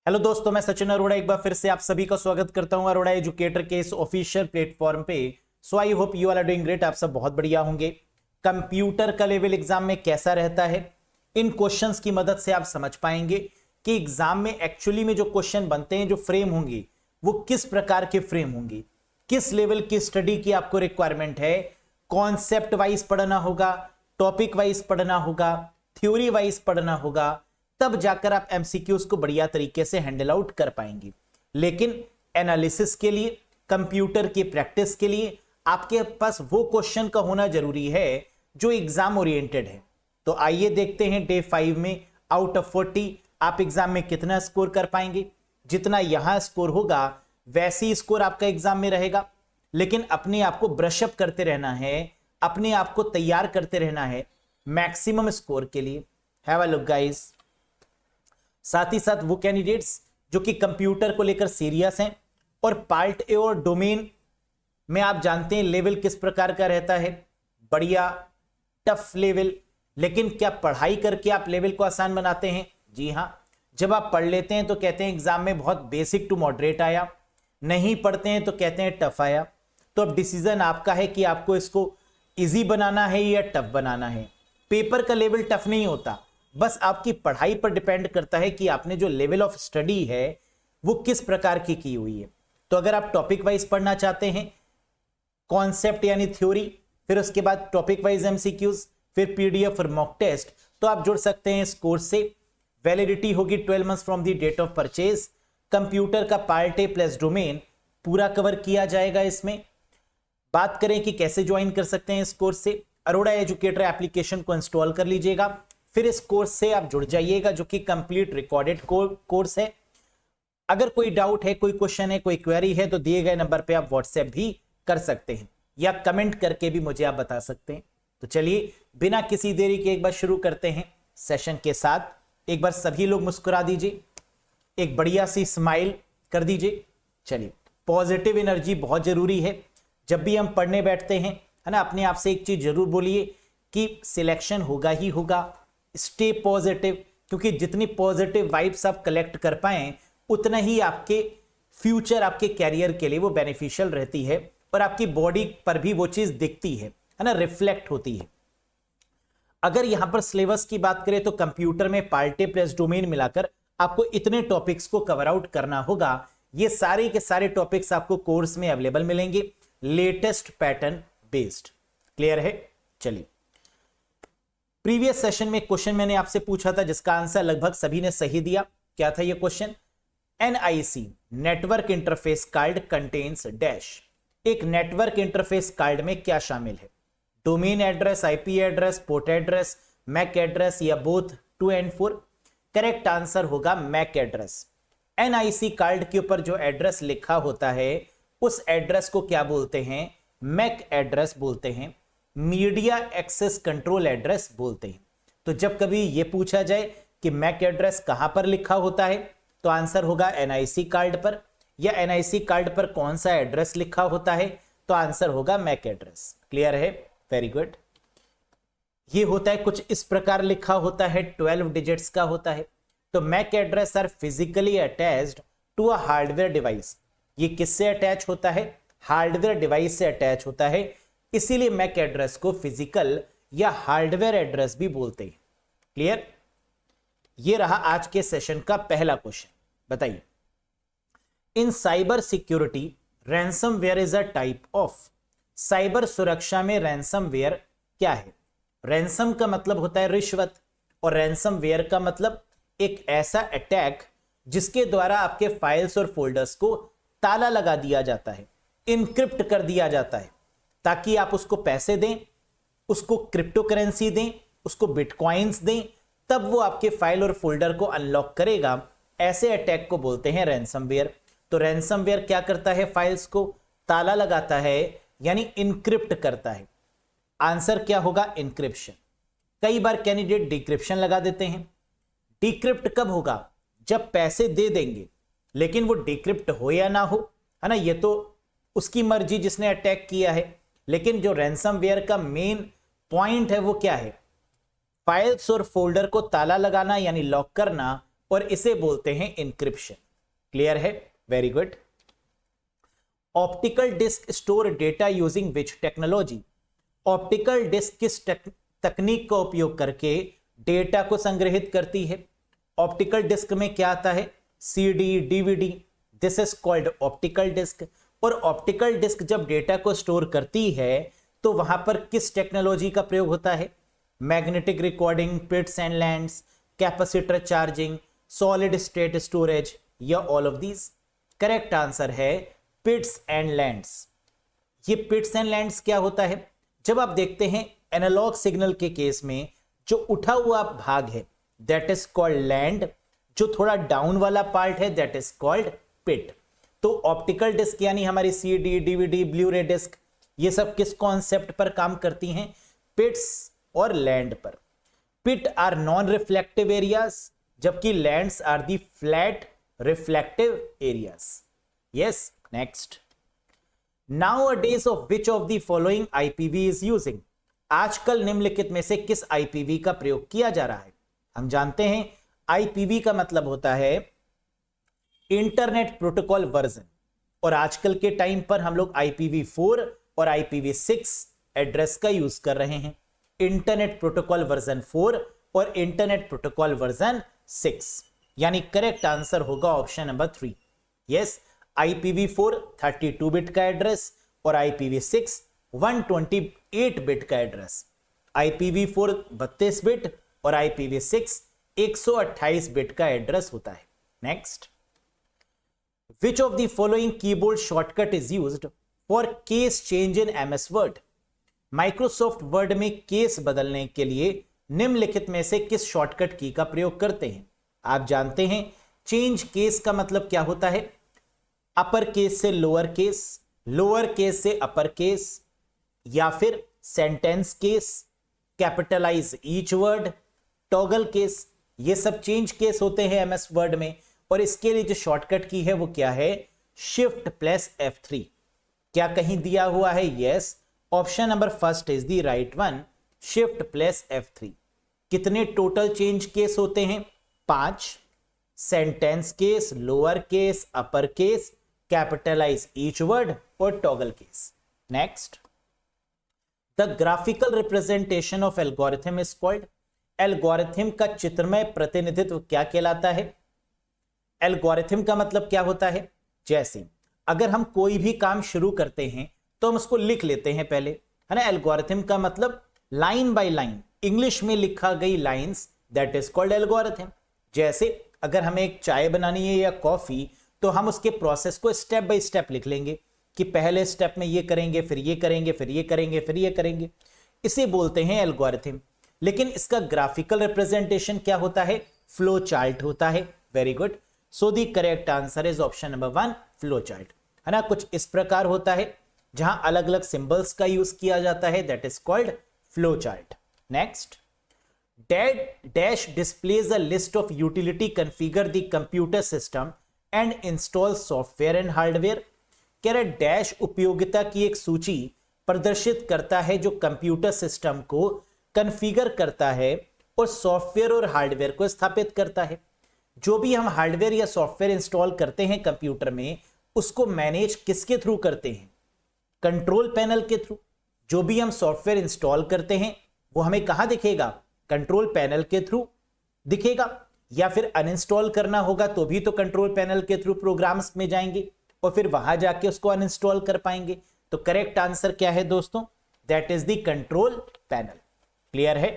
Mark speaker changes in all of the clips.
Speaker 1: Hello दोस्तों, मैं सचिन अरोड़ा एक बार फिर से आप सभी का स्वागत करता हूं अरोड़ा एजुकेटर के इस ऑफिशियल प्लेटफॉर्म पे। So I hope you are doing great. आप सब बहुत बढ़िया होंगे। कंप्यूटर का लेवल एग्जाम में कैसा रहता है, इन क्वेश्चंस की मदद से आप समझ पाएंगे कि एग्जाम में एक्चुअली में जो क्वेश्चन बनते हैं, जो फ्रेम होंगी, वो किस प्रकार के फ्रेम होंगी, किस लेवल की स्टडी की आपको रिक्वायरमेंट है। कॉन्सेप्ट वाइज पढ़ना होगा, टॉपिक वाइज पढ़ना होगा, थ्योरी वाइज पढ़ना होगा, तब जाकर आप एमसीक्यूज को बढ़िया तरीके से हैंडल आउट कर पाएंगे। लेकिन एनालिसिस के लिए, कंप्यूटर की प्रैक्टिस के लिए आपके पास वो क्वेश्चन का होना जरूरी है जो एग्जाम ओरिएंटेड है। तो आइए देखते हैं डे 5 में आउट ऑफ 40 आप एग्जाम में कितना स्कोर कर पाएंगे। जितना यहां स्कोर होगा वैसे ही स्कोर आपका एग्जाम में रहेगा, लेकिन अपने आप को ब्रशअप करते रहना है, अपने आप को तैयार करते रहना है मैक्सिमम स्कोर के लिए। Have a look guys. साथ ही साथ वो कैंडिडेट्स जो कि कंप्यूटर को लेकर सीरियस हैं और पार्ट ए और डोमेन में आप जानते हैं लेवल किस प्रकार का रहता है, बढ़िया टफ लेवल। लेकिन क्या पढ़ाई करके आप लेवल को आसान बनाते हैं? जी हां। जब आप पढ़ लेते हैं तो कहते हैं एग्जाम में बहुत बेसिक टू मॉडरेट आया, नहीं पढ़ते हैं तो कहते हैं टफ आया। तो अब डिसीजन आपका है कि आपको इसको इजी बनाना है या टफ बनाना है। पेपर का लेवल टफ नहीं होता, बस आपकी पढ़ाई पर डिपेंड करता है कि आपने जो लेवल ऑफ स्टडी है वो किस प्रकार की हुई है। तो अगर आप टॉपिक वाइज पढ़ना चाहते हैं, कॉन्सेप्ट यानी थ्योरी, फिर उसके बाद टॉपिक वाइज एमसीक्यूज, फिर पीडीएफ और मॉक टेस्ट, तो आप जुड़ सकते हैं इस कोर्स से। वैलिडिटी होगी 12 months from the date of purchase. Computer का पार्ट ए प्लस डोमेन पूरा कवर किया जाएगा इसमें। बात करें कि कैसे ज्वाइन कर सकते हैं इस कोर्स से, अरोड़ा एजुकेटर एप्लीकेशन को इंस्टॉल कर लीजिएगा, फिर इस कोर्स से आप जुड़ जाइएगा जो कि कंप्लीट रिकॉर्डेड कोर्स है। अगर कोई डाउट है, कोई क्वेश्चन है, कोई क्वेरी है तो दिए गए नंबर पे आप व्हाट्सएप भी कर सकते हैं या कमेंट करके भी मुझे आप बता सकते हैं। तो चलिए बिना किसी देरी के एक बार शुरू करते हैं सेशन के साथ। एक बार सभी लोग मुस्कुरा दीजिए, एक बढ़िया सी स्माइल कर दीजिए। चलिए, पॉजिटिव एनर्जी बहुत जरूरी है जब भी हम पढ़ने बैठते हैं, है ना। अपने आप से एक चीज जरूर बोलिए कि सिलेक्शन होगा ही होगा। स्टे पॉजिटिव, क्योंकि जितनी पॉजिटिव वाइब्स आप कलेक्ट कर पाए उतना ही आपके फ्यूचर, आपके कैरियर के लिए वो बेनिफिशियल रहती है और आपकी बॉडी पर भी वो चीज दिखती है ना, रिफ्लेक्ट होती है। अगर यहां पर सिलेबस की बात करें तो कंप्यूटर में पार्ट ए प्लस डोमेन मिलाकर आपको इतने टॉपिक्स को कवर आउट करना होगा। ये सारे के सारे टॉपिक्स आपको कोर्स में अवेलेबल मिलेंगे, लेटेस्ट पैटर्न बेस्ड। क्लियर है? चलिए, प्रीवियस सेशन में क्वेश्चन मैंने आपसे पूछा था जिसका आंसर लगभग सभी ने सही दिया। क्या था ये question? NIC network interface card contains dash. एक नेटवर्क इंटरफेस कार्ड में क्या शामिल है? Domain address, IP address, port address, MAC address या बोथ 2 and 4? करेक्ट आंसर होगा मैक एड्रेस। एनआईसी कार्ड के ऊपर जो एड्रेस लिखा होता है उस एड्रेस को क्या बोलते हैं? मैक एड्रेस बोलते हैं, मीडिया एक्सेस कंट्रोल एड्रेस बोलते हैं। तो जब कभी यह पूछा जाए कि मैक एड्रेस कहां पर लिखा होता है तो आंसर होगा एनआईसी कार्ड पर, या एनआईसी कार्ड पर कौन सा एड्रेस लिखा होता है तो आंसर होगा मैक एड्रेस। क्लियर है? Very good. ये होता है कुछ इस प्रकार लिखा होता है, 12 डिजिट्स का होता है। तो MAC address are physically attached to a hardware device. ये किससे अटैच होता है? हार्डवेयर डिवाइस से अटैच होता है, इसीलिए मैक एड्रेस को फिजिकल या हार्डवेयर एड्रेस भी बोलते हैं। क्लियर? ये रहा आज के सेशन का पहला क्वेश्चन। बताइए, in cyber security ransomware is a type of. साइबर सुरक्षा में रैंसमवेयर क्या है? रैंसम का मतलब होता है रिश्वत और रैंसमवेयर का मतलब एक ऐसा अटैक जिसके द्वारा आपके फाइल्स और फोल्डर्स को ताला लगा दिया जाता है, इनक्रिप्ट कर दिया जाता है, ताकि आप उसको पैसे दें, उसको क्रिप्टो करेंसी दें, उसको बिटकॉइंस दें, तब वो आपके फाइल और फोल्डर को अनलॉक करेगा। ऐसे अटैक को बोलते हैं रैंसमवेयर। तो रैंसमवेयर क्या करता है? फाइल्स को ताला लगाता है, यानी इनक्रिप्ट करता है। आंसर क्या होगा? इनक्रिप्शन। कई बार कैंडिडेट डिक्रिप्शन लगा देते हैं। डिक्रिप्ट कब होगा? जब पैसे दे देंगे, लेकिन वो डिक्रिप्ट हो या ना हो, है ना, ये तो उसकी मर्जी जिसने अटैक किया है। लेकिन जो रैंसमवेयर का मेन पॉइंट है वो क्या है? फाइल्स और फोल्डर को ताला लगाना यानी लॉक करना, और इसे बोलते हैं इंक्रिप्शन। क्लियर है? Very good. Optical disc store data using which technology? Optical disc किस तकनीक का उपयोग करके डेटा को संग्रहित करती है? ऑप्टिकल डिस्क में क्या आता है? CD, DVD, this is called optical disc. और ऑप्टिकल डिस्क जब डेटा को स्टोर करती है तो वहां पर किस टेक्नोलॉजी का प्रयोग होता है? Magnetic recording, pits and lands, capacitor charging, solid state storage, या all of these? Correct answer है पिट्स एंड लैंड्स। ये पिट्स एंड लैंड्स क्या होता है? जब आप देखते हैं एनालॉग सिग्नल के केस में जो उठा हुआ भाग है दैट इज कॉल्ड लैंड, जो थोड़ा डाउन वाला पार्ट है दैट इज कॉल्ड पिट। तो ऑप्टिकल डिस्क यानी हमारी सीडी, डीवीडी, ब्लू रे डिस्क, ये सब किस कॉन्सेप्ट पर काम करती हैं? पिट्स और लैंड पर। Pit are non reflective areas, जबकि lands are the flat reflective areas. Yes, next. Nowadays of which of the following IPV is using? आजकल निम्नलिखित में से किस IPV का प्रयोग किया जा रहा है? हम जानते हैं IPV का मतलब होता है इंटरनेट प्रोटोकॉल वर्जन, और आजकल के टाइम पर हम लोग IPv4 और IPv6 एड्रेस का यूज कर रहे हैं। इंटरनेट प्रोटोकॉल वर्जन 4 और इंटरनेट प्रोटोकॉल वर्जन 6, यानी करेक्ट आंसर होगा option number 3। Yes, IPv4 32 bit का एड्रेस और IPv6 128 बिट का एड्रेस। IPv4 32 बिट और IPv6 128 बिट का एड्रेस होता है। Next. Which of the following keyboard shortcut is used for case change in MS Word? Microsoft word में case बदलने के लिए निम्नलिखित में से किस शॉर्टकट की का प्रयोग करते हैं? आप जानते हैं चेंज केस का मतलब क्या होता है? अपर केस से लोअर केस से अपर केस, या फिर sentence case, capitalize each word, toggle case, ये सब चेंज केस होते हैं एमएस वर्ड में। और इसके लिए जो शॉर्टकट की है वो क्या है? Shift plus F3। क्या कहीं दिया हुआ है? Yes, option number first is the right one, shift plus F3। कितने टोटल चेंज केस होते हैं? 5। Sentence case, lower case, upper case, capitalize each word और toggle case. Next. The graphical representation of algorithm is called? Algorithm का चित्रमय प्रतिनिधित्व क्या कहलाता है? एल्गोरिथम का मतलब क्या होता है? जैसे अगर हम कोई भी काम शुरू करते हैं तो हम उसको लिख लेते हैं पहले, है ना। एल्गोरिथम का मतलब लाइन बाय लाइन, इंग्लिश में लिखा गई lines, that is called algorithm. जैसे अगर हमें एक चाय बनानी है या कॉफी, तो हम उसके प्रोसेस को स्टेप बाय स्टेप लिख लेंगे कि पहले स्टेप में ये करेंगे, फिर ये करेंगे, फिर ये करेंगे, फिर ये करेंगे। इसे बोलते हैं एल्गोरिथम। लेकिन इसका ग्राफिकल रिप्रेजेंटेशन क्या होता है? फ्लो चार्ट होता है। Very good. So the correct answer is option number 1, flow chart, है ना। कुछ इस प्रकार होता है जहां अलग अलग सिंबल्स का यूज किया जाता है, that is called flow chart. Next. Dash displays a list of utility configure the computer system and install software and hardware. कह रहे डैश उपयोगिता की एक सूची प्रदर्शित करता है जो कंप्यूटर सिस्टम को कॉन्फ़िगर करता है और सॉफ्टवेयर और हार्डवेयर को स्थापित करता है। जो भी हम हार्डवेयर या सॉफ्टवेयर इंस्टॉल करते हैं कंप्यूटर में, उसको मैनेज किसके थ्रू करते हैं? कंट्रोल पैनल के थ्रू। जो भी हम सॉफ्टवेयर इंस्टॉल करते हैं वो हमें कहां दिखेगा? कंट्रोल पैनल के थ्रू दिखेगा। या फिर अनइंस्टॉल करना होगा तो भी तो कंट्रोल पैनल के थ्रू प्रोग्राम्स में जाएंगे और फिर वहां जाके उसको अनइंस्टॉल कर पाएंगे। तो करेक्ट आंसर क्या है दोस्तों? That is the control panel. Clear है?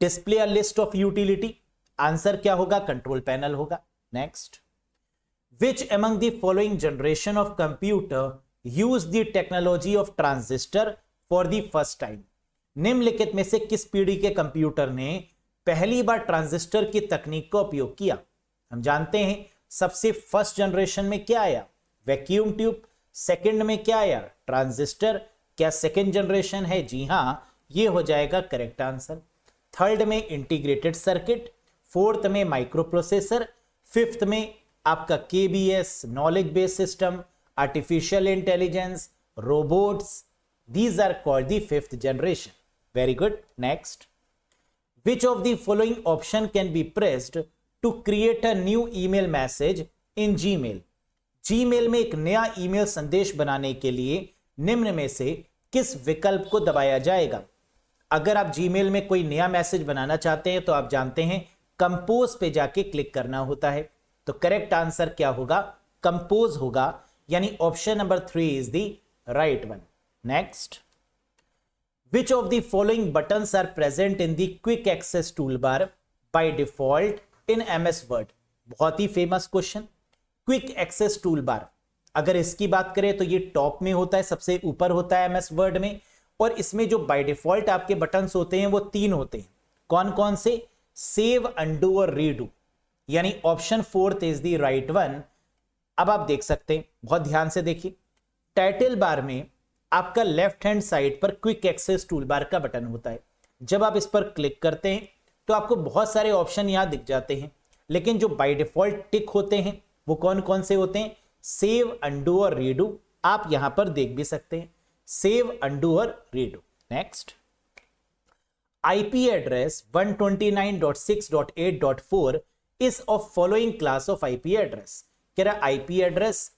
Speaker 1: Display a list of utility, answer क्या होगा? कंट्रोल पैनल होगा। Next. Which among the following generation of computer use the technology of transistor for the first time? निम्नलिखित में से किस पीढ़ी के कंप्यूटर ने पहली बार ट्रांजिस्टर की तकनीक का उपयोग किया? हम जानते हैं सबसे फर्स्ट जनरेशन में क्या आया? Vacuum tube. सेकंड में क्या आया? ट्रांजिस्टर। क्या सेकंड जनरेशन है? जी हां, ये हो जाएगा करेक्ट आंसर। थर्ड में इंटीग्रेटेड सर्किट, फोर्थ में माइक्रो प्रोसेसर, फिफ्थ में आपका KBS knowledge based system, artificial intelligence, robots. These are called the fifth generation. Very good. Next. Which of the following option can be pressed to create a new email message in Gmail. Gmail में एक नया email संदेश बनाने के लिए निम्न में से किस विकल्प को दबाया जाएगा? अगर आप जीमेल में कोई नया मैसेज बनाना चाहते हैं तो आप जानते हैं कंपोज पे जाके क्लिक करना होता है। तो करेक्ट आंसर क्या होगा? कंपोज होगा, यानी option number 3 is the right one. Next, which of the following buttons are present in the quick access tool bar by default in MS Word? बहुत ही famous question. Quick access tool bar, अगर इसकी बात करें तो ये top में होता है, सबसे ऊपर होता है एमएस वर्ड में, और इसमें जो बाय डिफॉल्ट आपके बटन्स होते हैं वो 3 होते हैं। कौन कौन से? सेव, अंडू और रीडू, यानी option 4 is the right one. अब आप देख सकते हैं, बहुत ध्यान से देखिए, टाइटल बार में आपका लेफ्ट हैंड साइड पर क्विक एक्सेस टूल बार का बटन होता है। जब आप इस पर क्लिक करते हैं तो आपको बहुत सारे ऑप्शन यहां दिख जाते हैं, लेकिन जो बाय डिफॉल्ट टिक होते हैं वो कौन कौन से होते हैं? सेव, अंडू और रीडू। आप यहां पर देख भी सकते हैं, सेव, अंडू और redo. Next, IP address 129.6.8.4 is of following class of IP address. कह रहा आईपी एड्रेस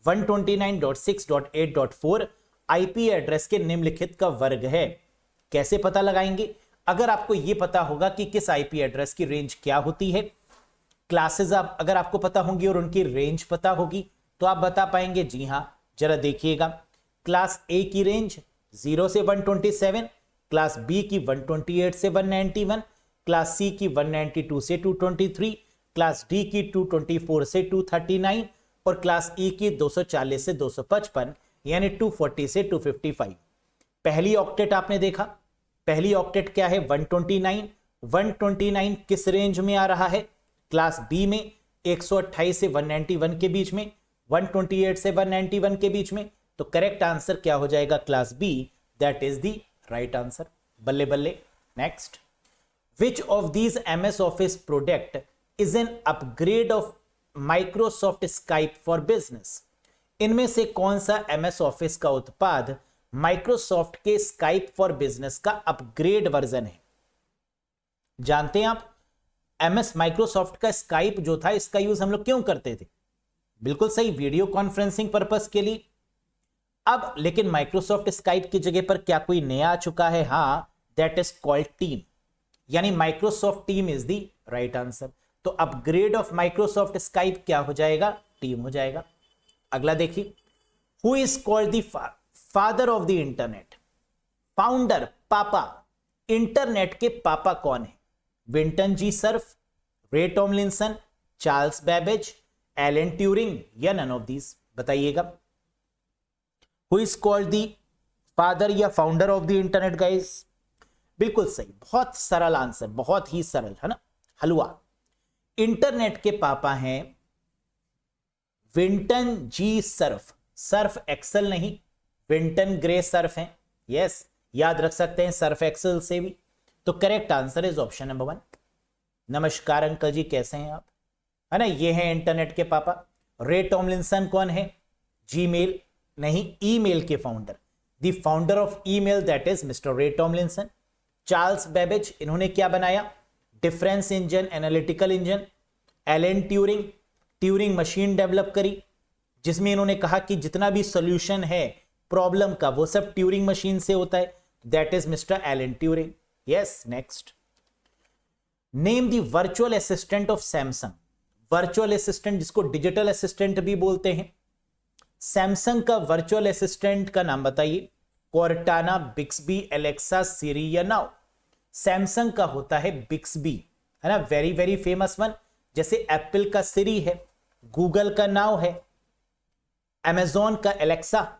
Speaker 1: 129.6.8.4 आईपी एड्रेस के निम्नलिखित का वर्ग है। कैसे पता लगाएंगे? अगर आपको यह पता होगा कि किस आईपी एड्रेस की रेंज क्या होती है, क्लासेस अगर आपको पता होंगी और उनकी रेंज पता होगी तो आप बता पाएंगे। जी हां, जरा देखिएगा, क्लास ए की रेंज 0 से 127, क्लास बी की 128 से 191, क्लास सी की 192 से 223, क्लास डी की 224 से 239 और क्लास ई की 240 से 255, यानी 240 से 255। पहली ऑक्टेट आपने देखा, पहली ऑक्टेट क्या है? 129। 129 किस रेंज में आ रहा है? क्लास बी में 128 से 191 के बीच में, 128 से 191 के बीच में। तो करेक्ट आंसर क्या हो जाएगा? Class B, that is the right answer. बल्ले बल्ले। Next, which of these MS Office product is an upgrade of Microsoft Skype for business? इनमें से कौन सा एमएस ऑफिस का उत्पाद माइक्रोसॉफ्ट के स्काइप फॉर बिजनेस का अपग्रेड वर्जन है? जानते हैं आप, एमएस माइक्रोसॉफ्ट का स्काइप जो था, इसका यूज हम लोग क्यों करते थे? बिल्कुल सही, वीडियो कॉन्फ्रेंसिंग पर्पस के लिए। अब लेकिन माइक्रोसॉफ्ट स्काइप की जगह पर क्या कोई नया आ चुका है? हां, दैट इज कॉल्ड टीम, यानी Microsoft team is the right answer. तो अपग्रेड ऑफ माइक्रोसॉफ्ट स्काइप क्या हो जाएगा? टीम हो जाएगा। अगला देखिए, who is called the father of the internet? Founder, पापा, इंटरनेट के पापा कौन है? Vinton G Cerf, Ray Tomlinson, Charles Babbage, Alan Turing या नन ऑफ दीज? बताइएगा। Who is called the father या founder of the internet guys? बिल्कुल सही, बहुत सरल आंसर, बहुत ही सरल है ना, हलवा। इंटरनेट के पापा हैं Vinton G Surf. Surf Excel नहीं, विंटन ग्रे सर्फ हैं। यस, याद रख सकते हैं सर्फ एक्सेल से भी। तो correct answer is option number 1। नमस्कार अंकल जी, कैसे हैं आप? है ना, ये हैं इंटरनेट के पापा। रे टॉमलिंसन कौन है? जीमेल नहीं, ईमेल के founder, the founder of email, that is mister रे टॉमलिंसन। चार्ल्स बेबेज, इन्होंने क्या बनाया? Difference engine, analytical engine. Elon Turing, Turing machine develop करी, जिसमें इन्होंने कहा कि जितना भी सॉल्यूशन है प्रॉब्लम का वो सब ट्यूरिंग मशीन से होता है, that is mister Alan Turing. Yes, next, name the virtual assistant of Samsung. Virtual assistant जिसको डिजिटल असिस्टेंट भी बोलते हैं, सैमसंग का वर्चुअल असिस्टेंट का नाम बताइए। कॉर्टाना, बिक्सबी, एलेक्सा, सिरी या नाउ? सैमसंग का होता है बिक्सबी, है ना, वेरी वेरी फेमस वन। जैसे एप्पल का सिरी है, गूगल का नाउ है, अमेजॉन का एलेक्सा,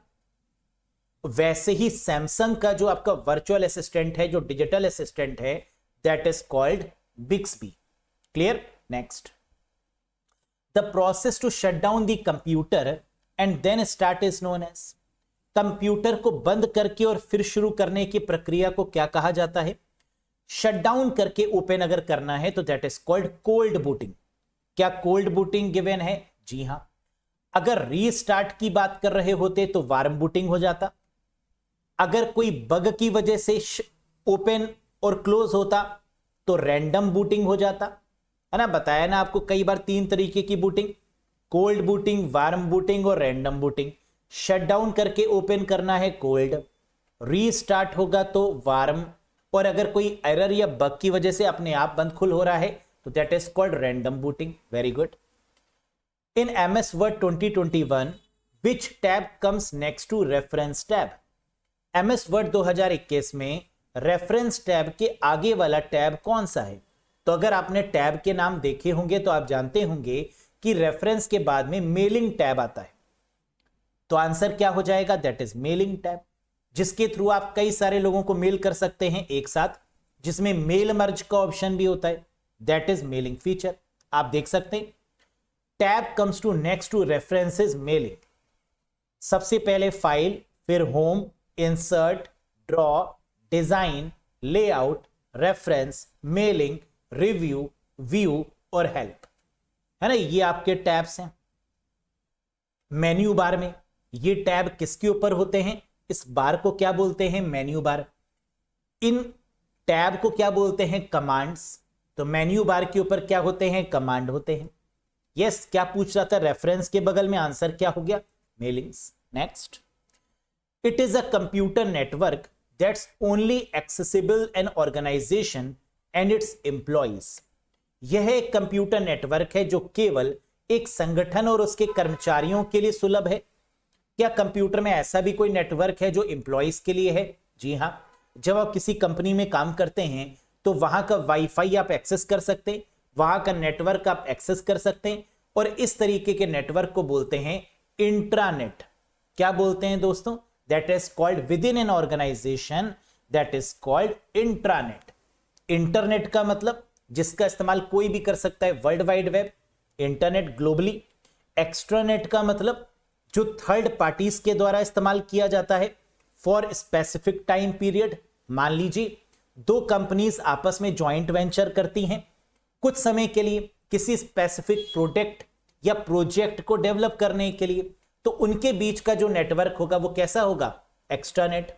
Speaker 1: वैसे ही सैमसंग का जो आपका वर्चुअल असिस्टेंट है, जो डिजिटल असिस्टेंट है, that is called Bixby. Clear? Next, the process to shut down the computer and then start is known as. Computer को बंद करके और फिर शुरू करने की प्रक्रिया को क्या कहा जाता है? शट डाउन करके ओपन अगर करना है तो that is called cold booting. क्या कोल्ड बूटिंग गिवन है? जी हां। अगर रीस्टार्ट की बात कर रहे होते तो वार्म बूटिंग हो जाता। अगर कोई बग की वजह से ओपन और क्लोज होता तो रैंडम बूटिंग हो जाता। है ना, बताया ना आपको कई बार 3 तरीके की booting, cold booting, warm booting और रैंडम बूटिंग। शट डाउन करके ओपन करना है कोल्ड, रीस्टार्ट होगा तो वार्म, और अगर कोई एरर या बग की वजह से अपने आप बंद खुल हो रहा है तो that is called random booting. Very good. In MS Word 2021 which tab comes next to reference tab? MS Word 2021 में रेफरेंस टैब के आगे वाला टैब कौन सा है? तो अगर आपने टैब के नाम देखे होंगे तो आप जानते होंगे कि रेफरेंस के बाद में मेलिंग टैब आता है, तो आंसर क्या हो जाएगा? दैट इज मेलिंग टैब, जिसके थ्रू आप कई सारे लोगों को मेल कर सकते हैं एक साथ, जिसमें मेल मर्ज का ऑप्शन भी होता है। That is mailing feature. आप देख सकते हैं tab comes to next to references mailing. सबसे पहले फाइल, फिर home, insert, draw, design, layout, reference, mailing, review, view और हेल्प, है ना, ये आपके टैब्स हैं। मेन्यू बार में ये टैब किसके ऊपर होते हैं? इस बार को क्या बोलते हैं? Menu bar. इन टैब को क्या बोलते हैं? कमांड्स। तो मेन्यू बार के ऊपर क्या होते हैं? कमांड होते हैं। यस, क्या पूछ रहा था? रेफरेंस के बगल में आंसर क्या हो गया? Mailings. Next, it is a computer network that's only accessible an organization and its employees. यह एक कंप्यूटर नेटवर्क है जो केवल एक संगठन और उसके कर्मचारियों के लिए सुलभ है। क्या कंप्यूटर में ऐसा भी कोई नेटवर्क है जो एम्प्लॉइज के लिए है? जी हां, जब आप किसी कंपनी में काम करते हैं तो वहां का वाईफाई आप एक्सेस कर सकते हैं, वहां का नेटवर्क आप एक्सेस कर सकते हैं, और इस तरीके के नेटवर्क को बोलते हैं इंट्रानेट। क्या बोलते हैं दोस्तों? That is called within an organization, that is called intranet. Internet का मतलब जिसका इस्तेमाल कोई भी कर सकता है, world wide web, internet globally. Extranet का मतलब जो थर्ड पार्टीज के द्वारा इस्तेमाल किया जाता है फॉर स्पेसिफिक टाइम पीरियड। मान लीजिए 2 कंपनीज आपस में ज्वाइंट वेंचर करती हैं कुछ समय के लिए किसी स्पेसिफिक प्रोडक्ट या प्रोजेक्ट को डेवलप करने के लिए, तो उनके बीच का जो नेटवर्क होगा वो कैसा होगा? Extranet.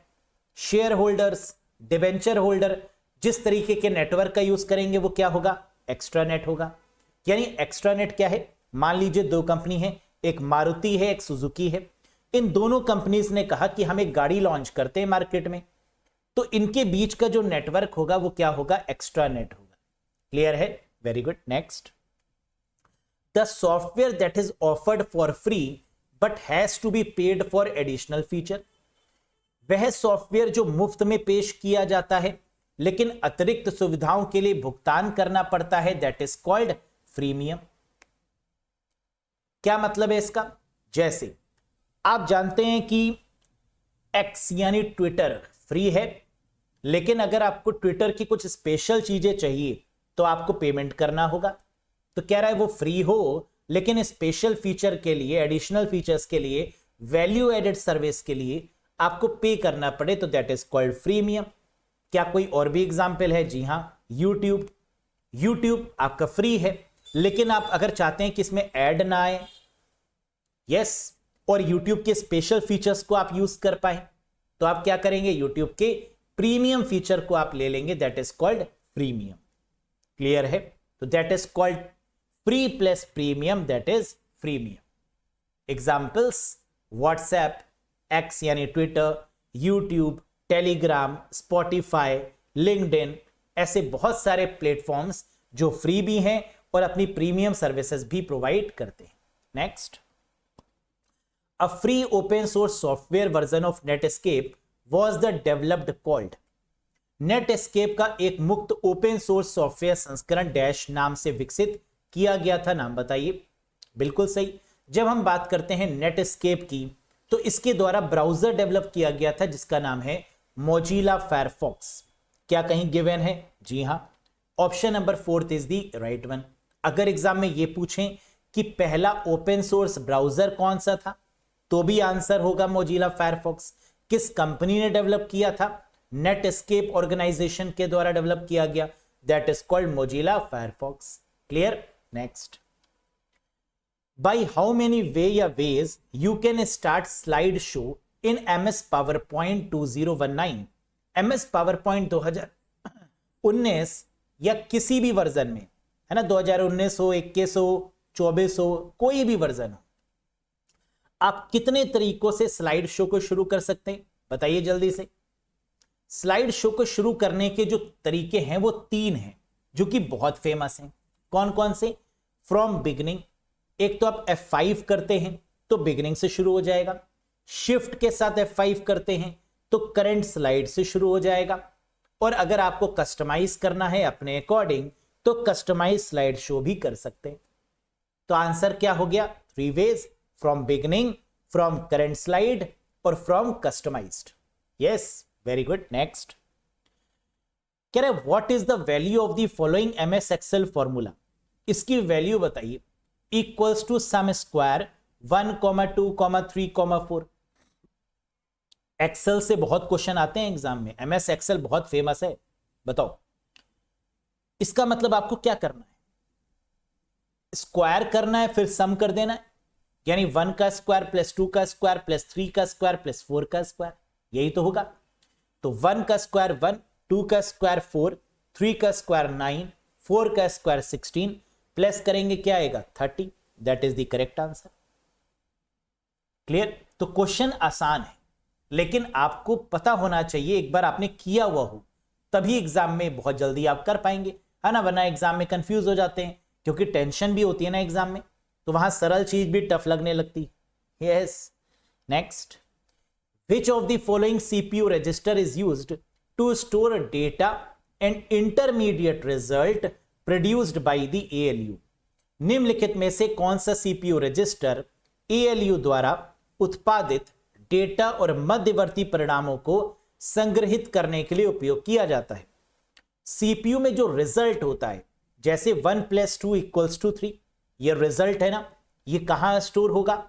Speaker 1: Share holders, debenture holder जिस तरीके के नेटवर्क का यूज करेंगे वो क्या होगा? एक्स्ट्रानेट होगा। यानी एक्स्ट्रानेट क्या है? मान लीजिए 2 कंपनी है, एक मारुति है, एक सुजुकी है। इन दोनों कंपनीज ने कहा कि हम एक गाड़ी लॉन्च करते हैं मार्केट में, तो इनके बीच का जो नेटवर्क होगा वो क्या होगा? एक्स्ट्रानेट होगा। क्लियर है? Very good. Next, the software that is offered for free but has to be paid for additional feature. वह सॉफ्टवेयर जो मुफ्त में पेश किया जाता है लेकिन अतिरिक्त सुविधाओं के लिए भुगतान करना पड़ता है, दैट इज कॉल्ड फ्रीमियम। क्या मतलब है इसका? जैसे आप जानते हैं कि एक्स यानी ट्विटर फ्री है, लेकिन अगर आपको ट्विटर की कुछ स्पेशल चीजें चाहिए तो आपको पेमेंट करना होगा। तो कह रहा है वो फ्री हो लेकिन स्पेशल फीचर के लिए, एडिशनल फीचर्स के लिए, वैल्यू एडेड सर्विस के लिए आपको पे करना पड़े, तो दैट इज कॉल्ड फ्रीमियम। क्या कोई और भी एग्जाम्पल है? जी हां, यूट्यूब आपका फ्री है, लेकिन आप अगर चाहते हैं कि इसमें ऐड ना आए, यस, और यूट्यूब के स्पेशल फीचर्स को आप यूज कर पाए, तो आप क्या करेंगे? यूट्यूब के प्रीमियम फीचर को आप ले लेंगे, that is called freemium. Clear है? तो that is called free plus premium, that is freemium. Examples: WhatsApp, X यानी Twitter, YouTube, Telegram, Spotify, LinkedIn, ऐसे बहुत सारे प्लेटफॉर्म्स जो फ्री भी हैं और अपनी प्रीमियम सर्विसेज भी प्रोवाइड करते हैं। Next, a free open source software version of Netscape was the developed called. Netscape का एक मुक्त ओपन सोर्स सॉफ्टवेयर संस्करण डैश नाम से विकसित किया गया था। नाम बताइए। बिल्कुल सही। जब हम बात करते हैं नेटस्केप की तो इसके द्वारा ब्राउजर डेवलप किया गया था जिसका नाम है मोजिला फायरफॉक्स। क्या कहीं गिवन है? जी हां, option number 4 is the right one. अगर एग्जाम में ये पूछें कि पहला ओपन सोर्स ब्राउजर कौन सा था तो भी आंसर होगा मोजिला फायरफॉक्स। किस कंपनी ने डेवलप किया था? नेटस्केप ऑर्गेनाइजेशन के द्वारा डेवलप किया गया, that is called Mozilla Firefox. Clear? Next, by how many way या ways you can start slide show in MS PowerPoint 2019। MS PowerPoint 2019 या किसी भी वर्जन में है ना, 2019 हो, 21 हो, 24 हो, कोई भी वर्जन हो, आप कितने तरीकों से स्लाइड शो को शुरू कर सकते हैं बताइए जल्दी से। स्लाइड शो को शुरू करने के जो तरीके हैं वो 3 हैं जो कि बहुत फेमस हैं। कौन कौन से? फ्रॉम बिगिनिंग, एक तो आप F5 करते हैं तो बिगिनिंग से शुरू हो जाएगा, शिफ्ट के साथ F5 करते हैं तो करंट स्लाइड से शुरू हो जाएगा, और अगर आपको कस्टमाइज करना है अपने अकॉर्डिंग तो कस्टमाइज स्लाइड शो भी कर सकते हैं। तो आंसर क्या हो गया? 3 ways, from beginning, from current slide और from customized. Yes, very good. Next कह रहे what is the value of the following MS Excel formula. इसकी वैल्यू बताइए। Equals to sum square 1, 2, 3, 4। Excel से बहुत क्वेश्चन आते हैं एग्जाम में, MS एक्सेल बहुत फेमस है। बताओ इसका मतलब आपको क्या करना है? स्क्वायर करना है फिर सम कर देना है, यानी 1 का स्क्वायर प्लस 2 का स्क्वायर प्लस 3 का स्क्वायर प्लस 4 का स्क्वायर, यही तो होगा। तो 1 का स्क्वायर 1, 2 का स्क्वायर 4, 3 का स्क्वायर 9, 4 का स्क्वायर 16, प्लस करेंगे क्या आएगा? 30। That is the correct answer. Clear? तो क्वेश्चन आसान है, लेकिन आपको पता होना चाहिए, एक बार आपने किया हुआ हो तभी एग्जाम में बहुत जल्दी आप कर पाएंगे, है ना, वरना एग्जाम में कंफ्यूज हो जाते हैं, क्योंकि टेंशन भी होती है ना एग्जाम में, तो वहां सरल चीज भी टफ लगने लगती। Yes. Next, which of the following CPU register is used to store data and intermediate result produced by the ALU। निम्नलिखित में से कौन सा CPU रजिस्टर ALU द्वारा उत्पादित डेटा और मध्यवर्ती परिणामों को संग्रहित करने के लिए उपयोग किया जाता है? CPU में जो रिजल्ट होता है, जैसे 1 + 2 = 3, ये रिजल्ट है ना, ये कहां स्टोर होगा?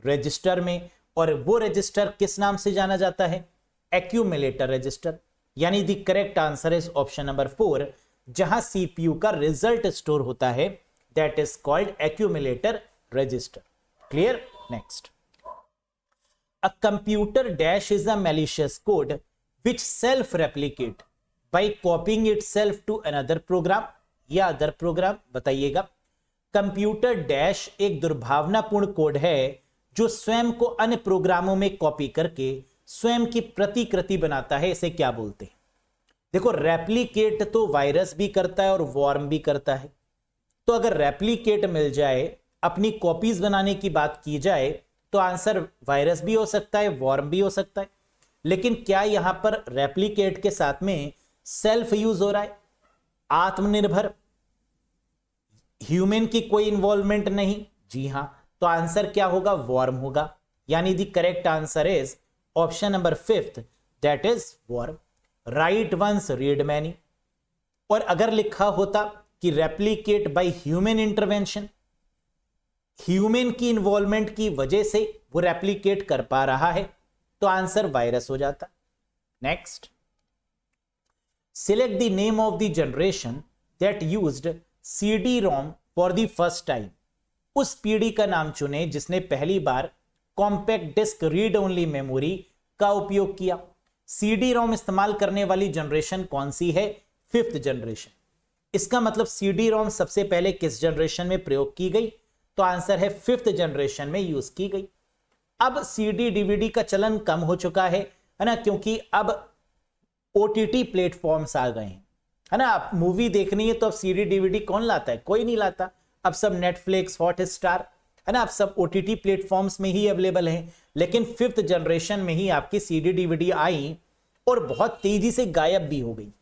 Speaker 1: रजिस्टर में। और वो रजिस्टर किस नाम से जाना जाता है? Accumulator register. यानी the correct answer is option number 4, जहां CPU का रिजल्ट स्टोर होता है, that is called accumulator register. Clear? Next, a computer dash is a malicious code which self replicate by copying itself to another program या other program। बताइएगा। Computer dash एक दुर्भावनापूर्ण code है जो स्वयं को अन्य प्रोग्रामों में कॉपी करके स्वयं की प्रतिकृति बनाता है, इसे क्या बोलते हैं? देखो, रेप्लिकेट तो वायरस भी करता है और वॉर्म भी करता है। तो अगर रेप्लिकेट मिल जाए, अपनी कॉपीज बनाने की बात की जाए, तो आंसर वायरस भी हो सकता है, वॉर्म भी हो सकता है। लेकिन क्या यहां पर रेप्लिकेट के साथ में सेल्फ यूज हो रहा है, आत्मनिर्भर, ह्यूमन की कोई इन्वॉल्वमेंट नहीं? जी हां। तो आंसर क्या होगा? वॉर्म होगा। यानी the correct answer is option number 5, that is worm. Write once read many. और अगर लिखा होता कि replicate by human intervention, human की इन्वॉल्वमेंट की वजह से वो रेप्लिकेट कर पा रहा है, तो आंसर वायरस हो जाता। Next, select the name of the generation that used CD-ROM for the first time. उस पीढ़ी का नाम चुने जिसने पहली बार compact disc read only memory का उपयोग किया। CD-ROM इस्तेमाल करने वाली जनरेशन कौन सी है? 5th generation. इसका मतलब CD-ROM सबसे पहले किस जनरेशन में प्रयोग की गई? तो आंसर है 5th जनरेशन में यूज की गई। अब CD DVD का चलन कम हो चुका है ना, क्योंकि अब OTT प्लेटफॉर्म्स आ गए हैं, है ना। आप मूवी देखनी है तो अब CD DVD कौन लाता है? कोई नहीं लाता। अब सब नेटफ्लिक्स, हॉटस्टार, है ना, अब सब OTT प्लेटफॉर्म्स में ही अवेलेबल है। लेकिन 5th जनरेशन में ही आपकी CD DVD आई और बहुत तेजी से गायब भी हो गई,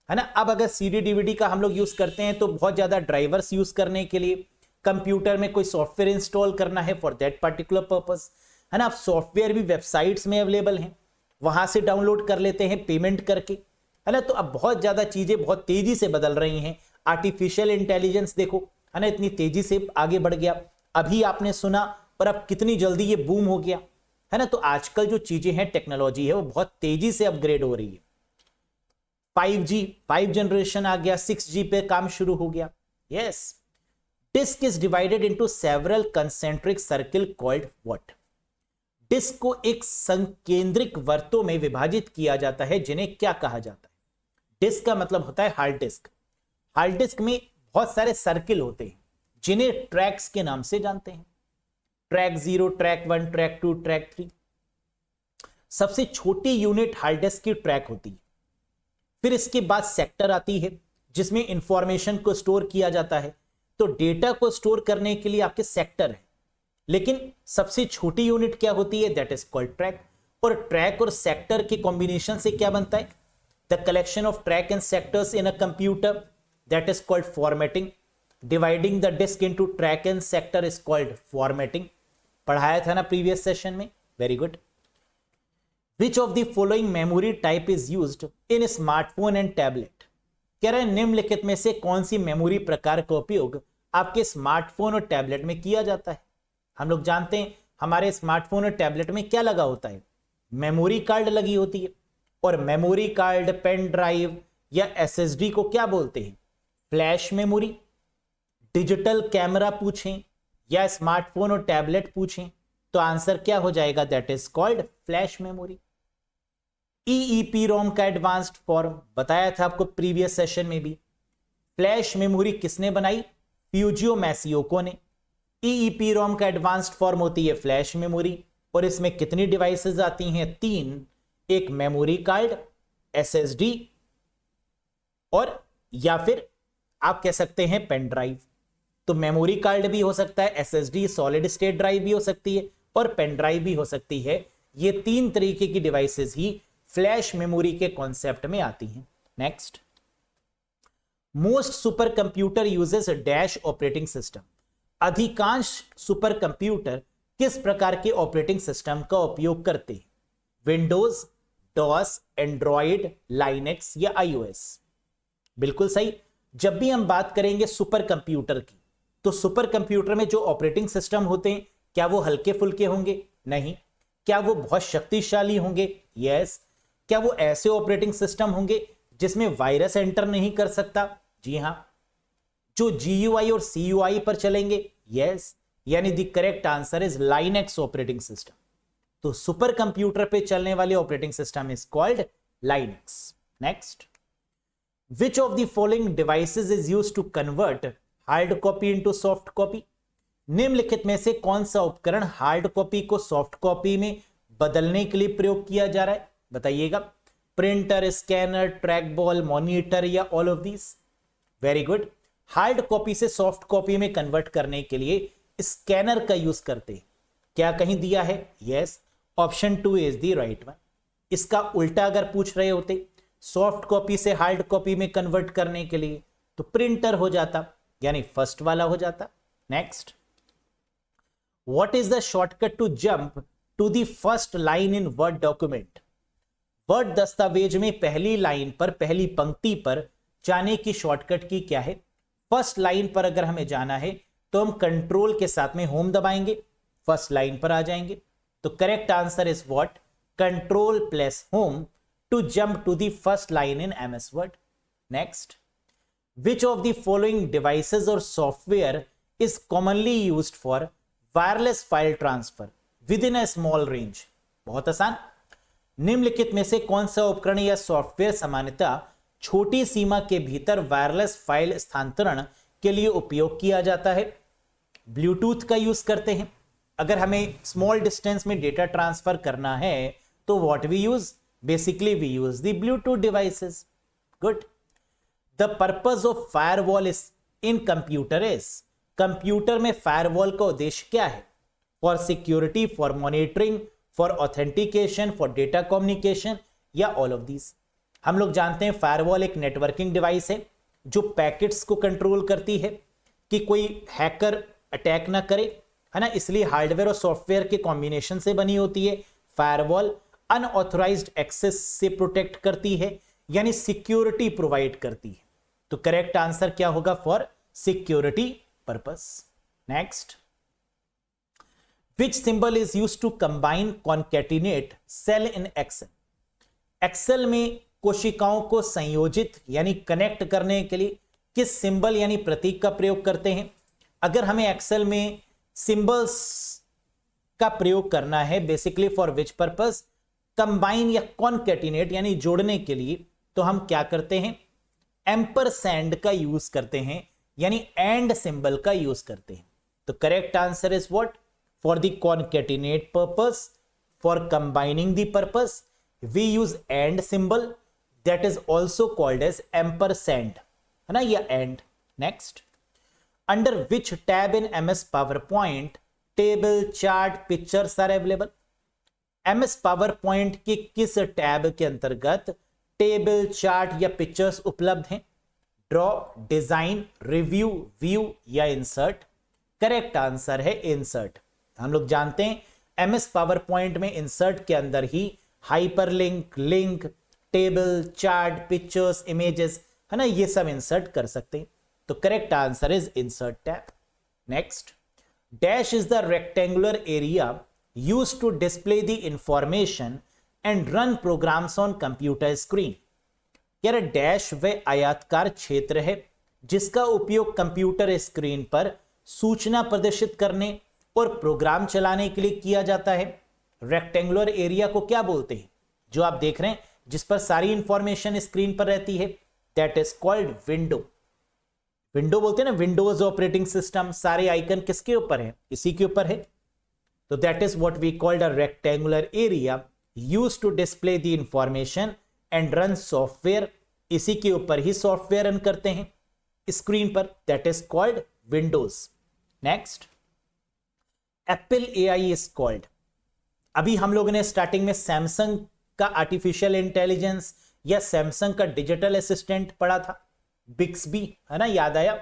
Speaker 1: है ना। अब अगर CD DVD का हम लोग यूज करते हैं तो बहुत ज्यादा ड्राइवर्स यूज करने के लिए, कंप्यूटर में कोई सॉफ्टवेयर इंस्टॉल करना है फॉर दैट पर्टिकुलर पर्पस, है ना। अब सॉफ्टवेयर भी वेबसाइट्स में अवेलेबल हैं, वहां से डाउनलोड कर लेते हैं पेमेंट करके, है ना। तो अब बहुत ज्यादा चीजें बहुत तेजी से बदल रही हैं। आर्टिफिशियल इंटेलिजेंस देखो, है ना, इतनी तेजी से आगे बढ़ गया। अभी आपने सुना और अब कितनी जल्दी ये बूम हो गया, है ना। तो आजकल जो चीजें हैं, टेक्नोलॉजी है, वो बहुत तेजी से अपग्रेड हो रही है। 5G, 5 जनरेशन आ गया, 6G पे काम शुरू हो गया। Yes. Disk is divided into several concentric circle called what. डिस्क को एक संकेंद्रिक वर्तों में विभाजित किया जाता है, जिन्हें क्या कहा जाता है? डिस्क का मतलब होता है हार्ड डिस्क। हार्ड डिस्क में बहुत सारे सर्किल होते हैं जिन्हें ट्रैक्स के नाम से जानते हैं, ट्रैक 0, ट्रैक 1, ट्रैक 2, ट्रैक 3। सबसे छोटी यूनिट हार्ड डिस्क की ट्रैक होती है। फिर इसके बाद सेक्टर आती है जिसमें इंफॉर्मेशन को स्टोर किया जाता है। तो डेटा को स्टोर करने के लिए आपके सेक्टर है, लेकिन सबसे छोटी यूनिट क्या होती है, दैट इज कॉल्ड ट्रैक। और ट्रैक और सेक्टर के कॉम्बिनेशन से क्या बनता है, the collection of track and sectors in a computer, that is called formatting. Dividing the disk into track and sector is called formatting. पढ़ाया था ना प्रीवियस सेशन में, very good. Which of the following memory type is used in smartphone and tablet? कह रहे हैं निम्नलिखित में से कौन सी मेमोरी प्रकार का उपयोग आपके स्मार्टफोन और टैबलेट में किया जाता है। हम लोग जानते हैं हमारे स्मार्टफोन और टैबलेट में क्या लगा होता है, मेमोरी कार्ड लगी होती है। और मेमोरी कार्ड, पेन ड्राइव या एसएसडी को क्या बोलते हैं, फ्लैश मेमोरी। डिजिटल कैमरा पूछें या स्मार्टफोन और टैबलेट पूछें तो आंसर क्या हो जाएगा, that is called flash memory. EEPROM का एडवांस्ड फॉर्म बताया था आपको प्रीवियस सेशन में भी। फ्लैश मेमोरी किसने बनाई, फ्यूजियो मैसियोको ने। EEPROM का एडवांस्ड फॉर्म होती है फ्लैश मेमोरी और इसमें कितनी डिवाइसेस आती हैं, 3। एक मेमोरी कार्ड, SSD और या फिर आप कह सकते हैं पेन ड्राइव। तो मेमोरी कार्ड भी हो सकता है, SSD सॉलिड स्टेट ड्राइव भी हो सकती है और पेन ड्राइव भी हो सकती है। ये 3 तरीके की डिवाइसेस ही फ्लैश मेमोरी के कॉन्सेप्ट में आती हैं। Next, most super computer uses dash operating system. अधिकांश सुपर कंप्यूटर किस प्रकार के ऑपरेटिंग सिस्टम का उपयोग करते हैं, विंडोज, डॉस, एंड्रॉइड, लाइनेक्स या iOS। बिल्कुल सही। जब भी हम बात करेंगे सुपर कंप्यूटर की, तो सुपर कंप्यूटर में जो ऑपरेटिंग सिस्टम होते हैं क्या वो हल्के फुल्के होंगे, नहीं। क्या वो बहुत शक्तिशाली होंगे, यस। क्या वो ऐसे ऑपरेटिंग सिस्टम होंगे जिसमें वायरस एंटर नहीं कर सकता, जी हां। जो GUI और CUI पर चलेंगे, यस। यानी the correct answer is Linux operating system. तो सुपर कंप्यूटर पे चलने वाले operating system is called Linux. Next, which of the following devices is used to convert hard copy into soft copy. निम्नलिखित में से कौन सा उपकरण हार्ड कॉपी को सॉफ्ट कॉपी में बदलने के लिए प्रयोग किया जा रहा है, बताइएगा। Printer, scanner, track ball, monitor या all of these. Very good. Hard copy से सॉफ्ट कॉपी में कन्वर्ट करने के लिए स्कैनर का यूज करते हैं। क्या कहीं दिया है, yes. Option 2 is the right one. इसका उल्टा अगर पूछ रहे होते सॉफ्ट कॉपी से हार्ड कॉपी में कन्वर्ट करने के लिए, तो प्रिंटर हो जाता, यानी फर्स्ट वाला हो जाता। Next, what is the shortcut to jump to the first line in Word document. Word दस्तावेज में पहली लाइन पर, पहली पंक्ति पर जाने की शॉर्टकट की क्या है। फर्स्ट लाइन पर अगर हमें जाना है तो हम कंट्रोल के साथ में होम दबाएंगे, फर्स्ट लाइन पर आ जाएंगे। तो correct answer is what, control plus home to jump to the first line in MS Word. Next, which of the following devices or software is commonly used for wireless file transfer within a small range। बहुत आसान। निम्नलिखित में से कौन सा उपकरण या software सामान्यतः छोटी सीमा के भीतर वायरलेस फाइल स्थानांतरण के लिए उपयोग किया जाता है। ब्लूटूथ का यूज करते हैं। अगर हमें स्मॉल डिस्टेंस में डेटा ट्रांसफर करना है तो what we use, basically we use the Bluetooth devices. Good. The purpose of firewall is in computer is, computer में फायरवॉल का उद्देश्य क्या है, for security, for monitoring, for authentication, for data communication या all of these. हम लोग जानते हैं फायरवॉल एक नेटवर्किंग डिवाइस है जो पैकेट्स को कंट्रोल करती है कि कोई हैकर अटैक ना करे, है ना। इसलिए हार्डवेयर और सॉफ्टवेयर के कॉम्बिनेशन से बनी होती है फायरवॉल। अनऑथराइज्ड एक्सेस से प्रोटेक्ट करती है, यानी सिक्योरिटी प्रोवाइड करती है। तो करेक्ट आंसर क्या होगा, for security purpose. Next, which symbol is used to combine concatenate cell in Excel. Excel में कोशिकाओं को संयोजित यानी कनेक्ट करने के लिए किस सिंबल यानी प्रतीक का प्रयोग करते हैं। अगर हमें एक्सेल में सिंबल्स का प्रयोग करना है, basically for which purpose, combine या कॉन्कैटिनेट यानी जोड़ने के लिए, तो हम क्या करते हैं, एम्परसैंड का यूज करते हैं, यानी एंड सिंबल का यूज करते हैं। तो correct answer is what? For the concatenate purpose, for combining the purpose we use and symbol, that is also called as ampersand, है ना, या and. Next, under which tab in MS PowerPoint table, chart, pictures are available? MS PowerPoint के किस tab के अंतर्गत table, chart या pictures उपलब्ध हैं? ड्रॉ, डिजाइन, रिव्यू, व्यू या इंसर्ट? करेक्ट आंसर है इंसर्ट। हम लोग जानते हैं एमएस पावर पॉइंट में इंसर्ट के अंदर ही hyperlink, link, table, chart, pictures, images, है ना, ये सब इंसर्ट कर सकते हैं। तो correct answer is insert tab. Next, dash is the rectangular area used to display the information and run programs on computer screen. यार डैश वह आयताकार क्षेत्र है जिसका उपयोग कंप्यूटर स्क्रीन पर सूचना प्रदर्शित करने और प्रोग्राम चलाने के लिए किया जाता है। रेक्टेंगुलर एरिया को क्या बोलते हैं? जो आप देख रहे हैं जिस पर सारी इंफॉर्मेशन स्क्रीन पर रहती है, that is called window. Window बोलते हैं ना, विंडोज ऑपरेटिंग सिस्टम, सारे आइकन किसके ऊपर है? इसी के ऊपर है। तो that is what we called a rectangular area used to display the information and run software. इसी के ऊपर ही सॉफ्टवेयर रन करते हैं स्क्रीन पर, that is called Windows. Next, Apple AI is called. अभी हम लोगों ने स्टार्टिंग में सैमसंग का आर्टिफिशियल इंटेलिजेंस या सैमसंग का डिजिटल असिस्टेंट पढ़ा था, बिक्सबी, है ना, याद आया?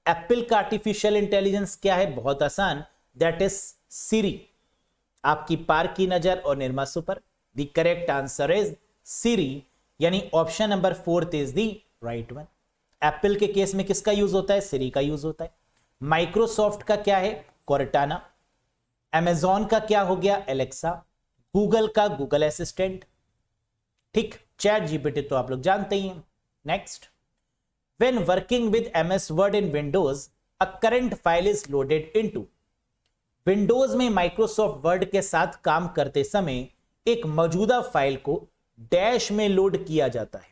Speaker 1: एप्पल का आर्टिफिशियल इंटेलिजेंस क्या है? बहुत आसान, दैट इज सिरी। आपकी पार की नजर और Nirma super. The correct answer is Siri, यानी option number 4 is the right one. Apple के केस में किसका यूज होता है? सिरी का यूज होता है। माइक्रोसॉफ्ट का क्या है? कॉर्टाना। अमेजॉन का क्या हो गया? एलेक्सा। गूगल का गूगल असिस्टेंट। ठीक, चैट जीपीटी तो आप लोग जानते ही हैं। Next, when working with MS word in Windows a current file is loaded into. Windows में माइक्रोसॉफ्ट वर्ड के साथ काम करते समय एक मौजूदा फाइल को डैश में लोड किया जाता है।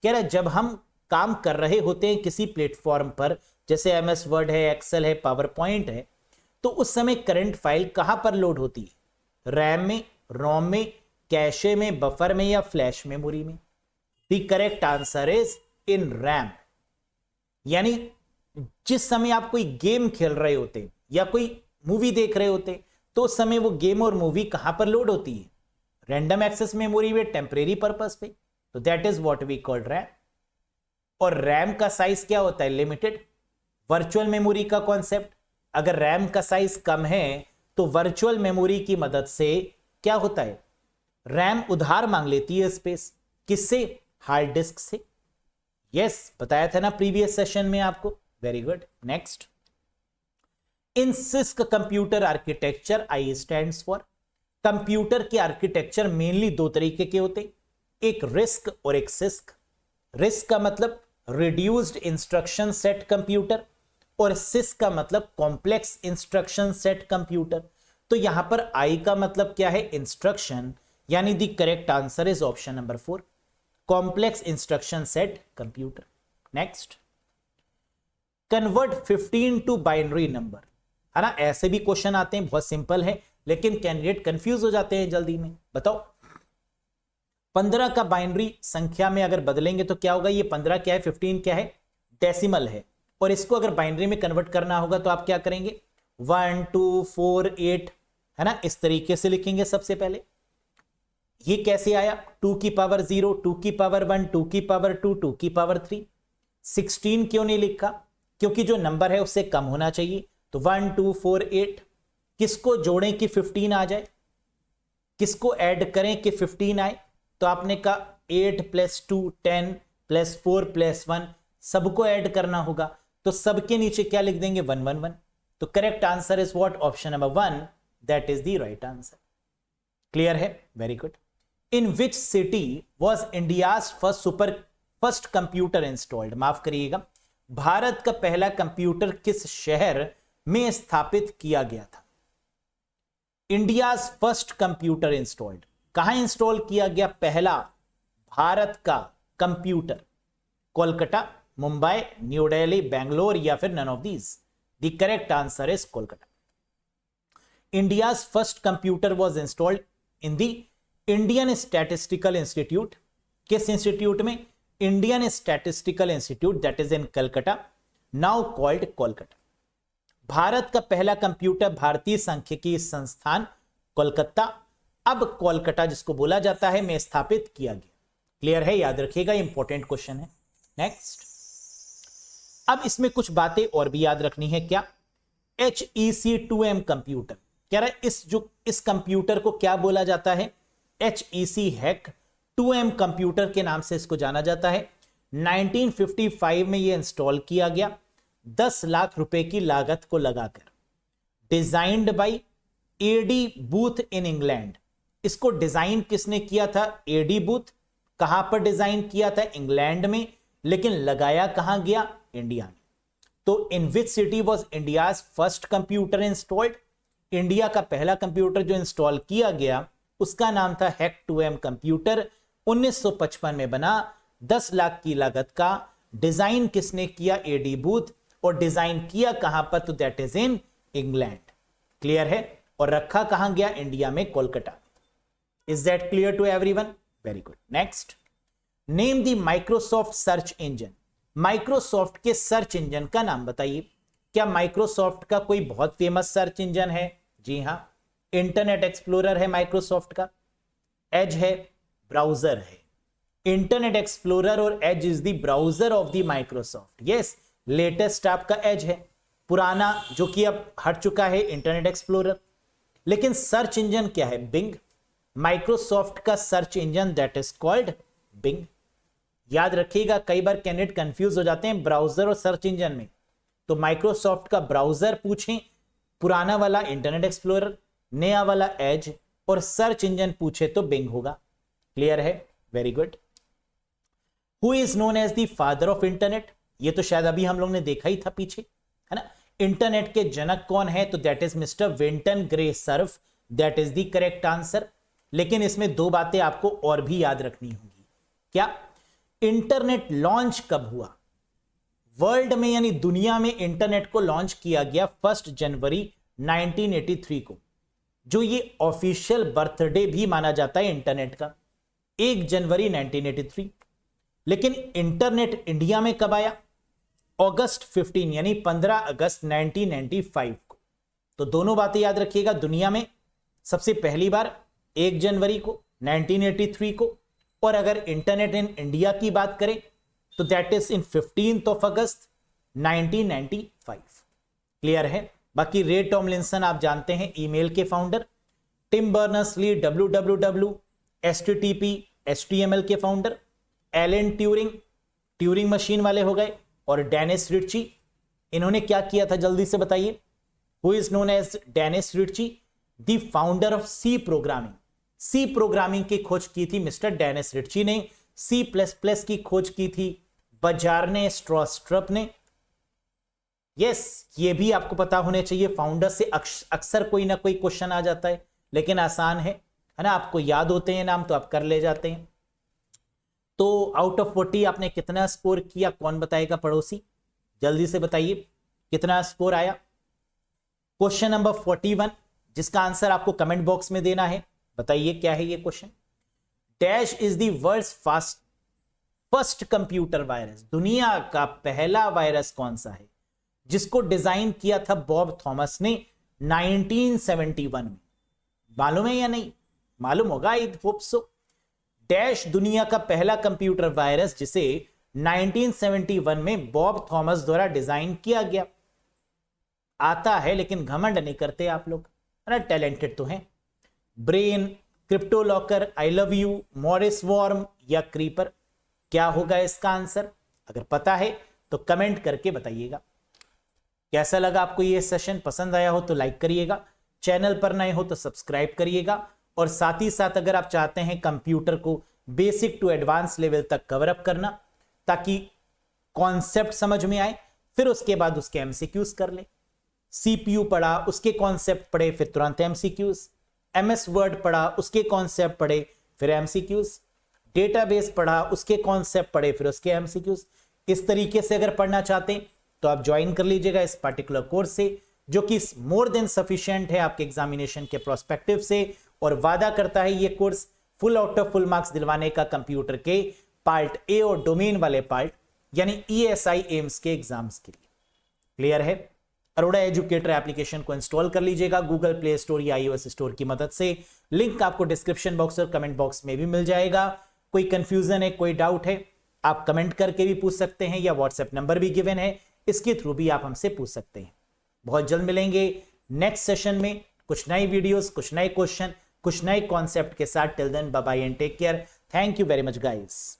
Speaker 1: कह रहा है जब हम काम कर रहे होते हैं किसी प्लेटफॉर्म पर, जैसे एमएस वर्ड है, एक्सेल है, पावर पॉइंट है, तो उस समय करंट फाइल कहां पर लोड होती है? रैम में, रोम में, कैशे में, बफर में या फ्लैश मेमोरी में? The correct answer is in RAM. यानी जिस समय आप कोई गेम खेल रहे होते या कोई मूवी देख रहे होते तो उस समय वो गेम और मूवी कहां पर लोड होती है? रैंडम एक्सेस मेमोरी में, टेम्परेरी पर्पस पे। तो that is what we call RAM. और रैम का साइज क्या होता है? लिमिटेड। वर्चुअल मेमोरी का कॉन्सेप्ट, अगर रैम का साइज कम है तो वर्चुअल मेमोरी की मदद से क्या होता है? रैम उधार मांग लेती है स्पेस। किससे? हार्ड डिस्क से। यस, बताया था ना प्रीवियस सेशन में आपको। Very good. Next, in six computer architecture I stands for. Computer के आर्किटेक्चर मेनली दो तरीके के होते हैं, एक रिस्क और एक सिस्क। रिस्क का मतलब रिड्यूस्ड इंस्ट्रक्शन सेट कंप्यूटर और सिस्क का मतलब कॉम्प्लेक्स इंस्ट्रक्शन सेट कंप्यूटर। तो यहां पर आई का मतलब क्या है? इंस्ट्रक्शन, यानी the correct answer is option number 4, complex instruction set computer. Next, convert 15 to binary number, है ना, ऐसे भी क्वेश्चन आते हैं, बहुत सिंपल है, लेकिन कैंडिडेट कंफ्यूज हो जाते हैं जल्दी में। बताओ 15 का बाइनरी संख्या में अगर बदलेंगे तो क्या होगा? ये 15 क्या है, 15 क्या है? डेसिमल है। और इसको अगर बाइनरी में कन्वर्ट करना होगा तो आप क्या करेंगे? 1 2 4 8, है ना, इस तरीके से लिखेंगे सबसे पहले। ये कैसे आया? 2 की पावर 0, 2 की पावर 1, 2 की पावर 2, 2 की पावर 3। 16 क्यों नहीं लिखा? क्योंकि जो नंबर है उससे कम होना चाहिए। तो 1 2 4 8, किसको जोड़ें कि 15 आ जाए? किसको ऐड करें कि 15 आए? तो आपने कहा 8 + 2 10 + 4 + 1, सबको ऐड करना होगा। तो सबके नीचे क्या लिख देंगे? 1 1 1। तो correct answer is what? Option number 1, that is the right answer. Clear है? Very good. In which city was India's first computer installed? माफ करिएगा, भारत का पहला कंप्यूटर किस शहर में स्थापित किया गया था? इंडियाज फर्स्ट कंप्यूटर इंस्टॉल्ड, कहां इंस्टॉल किया गया पहला भारत का कंप्यूटर? कोलकाता, मुंबई, न्यू दिल्ली, बैंगलोर या फिर none of these? The correct answer is Kolkata. India's first computer was installed in the Indian Statistical Institute. किस इंस्टीट्यूट में? Indian statistical institute, that is in Calcutta, now called Kolkata. Bharat का पहला कंप्यूटर भारतीय सांख्यिकी संस्थान कोलकाता, अब कोलकाता जिसको बोला जाता है, में स्थापित किया गया. क्लियर है? याद रखिएगा, इंपॉर्टेंट क्वेश्चन है. नेक्स्ट, अब इसमें कुछ बातें और भी याद रखनी है. क्या? HEC2M कंप्यूटर, कह रहा है इस कंप्यूटर को क्या बोला जाता है? HEC हैक 2M कंप्यूटर के नाम से इसको जाना जाता है. 1955 में यह इंस्टॉल किया गया 10 लाख रुपए की लागत को लगाकर. Designed bye AD booth in England. इसको डिजाइन किसने किया था? AD booth. कहां पर डिजाइन किया था? इंग्लैंड में. लेकिन लगाया कहां गया? इंडिया में. तो in which city was India's first computer installed? India का पहला कंप्यूटर जो इंस्टॉल किया गया उसका नाम था हैक 2M कंप्यूटर. 1955 में बना, 10 लाख की लागत का. डिजाइन किसने किया? AD booth. और डिजाइन किया कहां पर? तो that is in England. Clear है? और रखा कहां गया? इंडिया में, Kolkata. Is that clear to everyone? Very good. Next, name the Microsoft search engine. Microsoft के सर्च इंजन का नाम बताइए. क्या माइक्रोसॉफ्ट का कोई बहुत फेमस सर्च इंजन है? जी हां, इंटरनेट एक्सप्लोरर है माइक्रोसॉफ्ट का, एज है, ब्राउजर है. इंटरनेट एक्सप्लोरर और Edge is the browser of the Microsoft. Yes, latest आपका एज है, पुराना जो कि अब हट चुका है इंटरनेट एक्सप्लोरर. लेकिन सर्च इंजन क्या है? बिंग. माइक्रोसॉफ्ट का search engine that is called Bing. याद रखिएगा, कई बार कैंडिडेट कंफ्यूज हो जाते हैं ब्राउजर और सर्च इंजन में. तो माइक्रोसॉफ्ट का ब्राउजर पूछें, पुराना वाला इंटरनेट एक्सप्लोरर, नया वाला एज, और सर्च इंजन पूछे तो बिंग होगा. क्लियर है? Very good. Who is known as the father of internet? ये तो शायद अभी हम लोग ने देखा ही था पीछे, है ना. इंटरनेट के जनक कौन है? तो that is mister Vinton grey Surf. That is the correct answer. लेकिन इसमें दो बातें आपको और भी याद रखनी होंगी. क्या? इंटरनेट लॉन्च कब हुआ? वर्ल्ड में यानी दुनिया में इंटरनेट को लॉन्च किया गया 1 जनवरी 1983 को, जो ये ऑफिशियल बर्थडे भी माना जाता है इंटरनेट का, 1 जनवरी 1983. लेकिन इंटरनेट इंडिया में कब आया? अगस्त 15 यानी 15 अगस्त 1995 को. तो दोनों बातें याद रखिएगा. दुनिया में सबसे पहली बार 1 जनवरी को 1983 को, और अगर इंटरनेट इन इंडिया की बात करें तो that is in 15 August 1995. Clear है? बाकी रे टॉमलिंसन आप जानते हैं, ईमेल के founder. Tim Berners Lee www, HTTP HTML के founder. Alan Turing, Turing machine वाले हो गए. और डेनिस रिच्ची, इन्होंने क्या किया था? जल्दी से बताइए. Who is known as Dennis Ritchie? The founder of C programming. C programming की खोज की थी मिस्टर डेनिस रिच्ची ने. C++ की खोज की थी बजार ने, स्ट्रॉस्ट्रप ने. यस, ये भी आपको पता होने चाहिए. फाउंडर से अक्सर कोई ना कोई क्वेश्चन आ जाता है, लेकिन आसान है ना. आपको याद होते हैं नाम तो आप कर ले जाते हैं. तो आउट ऑफ 40 आपने कितना स्कोर किया? कौन बताएगा? पड़ोसी जल्दी से बताइए, कितना स्कोर आया? क्वेश्चन नंबर 41, जिसका आंसर आपको कमेंट बॉक्स में देना है. बताइए क्या है ये question. Dash is the world's first computer virus. दुनिया का पहला वायरस कौन सा है जिसको डिजाइन किया था बॉब थॉमस ने 1971 में? मालूम है या नहीं? मालूम होगा, आई होप सो. डैश दुनिया का पहला कंप्यूटर वायरस जिसे 1971 में बॉब थॉमस द्वारा डिजाइन किया गया. आता है लेकिन घमंड नहीं करते आप लोग, है ना. टैलेंटेड तो हैं. Brain, CryptoLocker, I love you, Morris worm या क्रीपर? क्या होगा इसका आंसर? अगर पता है तो कमेंट करके बताइएगा. कैसा लगा आपको ये सेशन? पसंद आया हो तो लाइक करिएगा, चैनल पर नए हो तो सब्सक्राइब करिएगा. और साथ ही साथ अगर आप चाहते हैं कंप्यूटर को बेसिक टू एडवांस लेवल तक कवर अप करना, ताकि कॉन्सेप्ट समझ में आए, फिर उसके बाद उसके एमसीक्यूज कर ले. सीपीयू पढ़ा, उसके कॉन्सेप्ट पढ़े, फिर तुरंत एमसीक्यूज. एमएस वर्ड पढ़ा, उसके कॉन्सेप्ट पढ़े, फिर एमसीक्यूज. डेटाबेस पढ़ा, उसके कॉन्सेप्ट पढ़े, फिर उसके एमसीक्यूज. इस तरीके से अगर पढ़ना चाहते हैं तो आप ज्वाइन कर लीजिएगा इस पर्टिकुलर कोर्स से, जो कि मोर देन सफिशिएंट है आपके एग्जामिनेशन के प्रोस्पेक्टिव से, और वादा करता है ये course full out of full marks दिलवाने का कंप्यूटर के पार्ट ए और डोमेन वाले पार्ट यानी ESI एम्स के एग्जाम्स के लिए। क्लियर है? अरोड़ा एजुकेटर एप्लीकेशन को इंस्टॉल कर लीजिएगा गूगल प्ले स्टोर या iOS स्टोर की मदद से। लिंक आपको डिस्क्रिप्शन बॉक्स और कमेंट बॉक्स में भी मिल जाएगा। कोई कंफ्यूजन है, कोई डाउट है, आप कमेंट करके भी पूछ सकते हैं या व्हाट्सएप नंबर भी गिवन है, इसके थ्रू भी आप हमसे पूछ सकते हैं। बहुत जल्द मिलेंगे नेक्स्ट सेशन में कुछ नई वीडियोस, कुछ नए क्वेश्चन, कुछ नए कॉन्सेप्ट के साथ। Till then bye bye and take care. Thank you very much guys.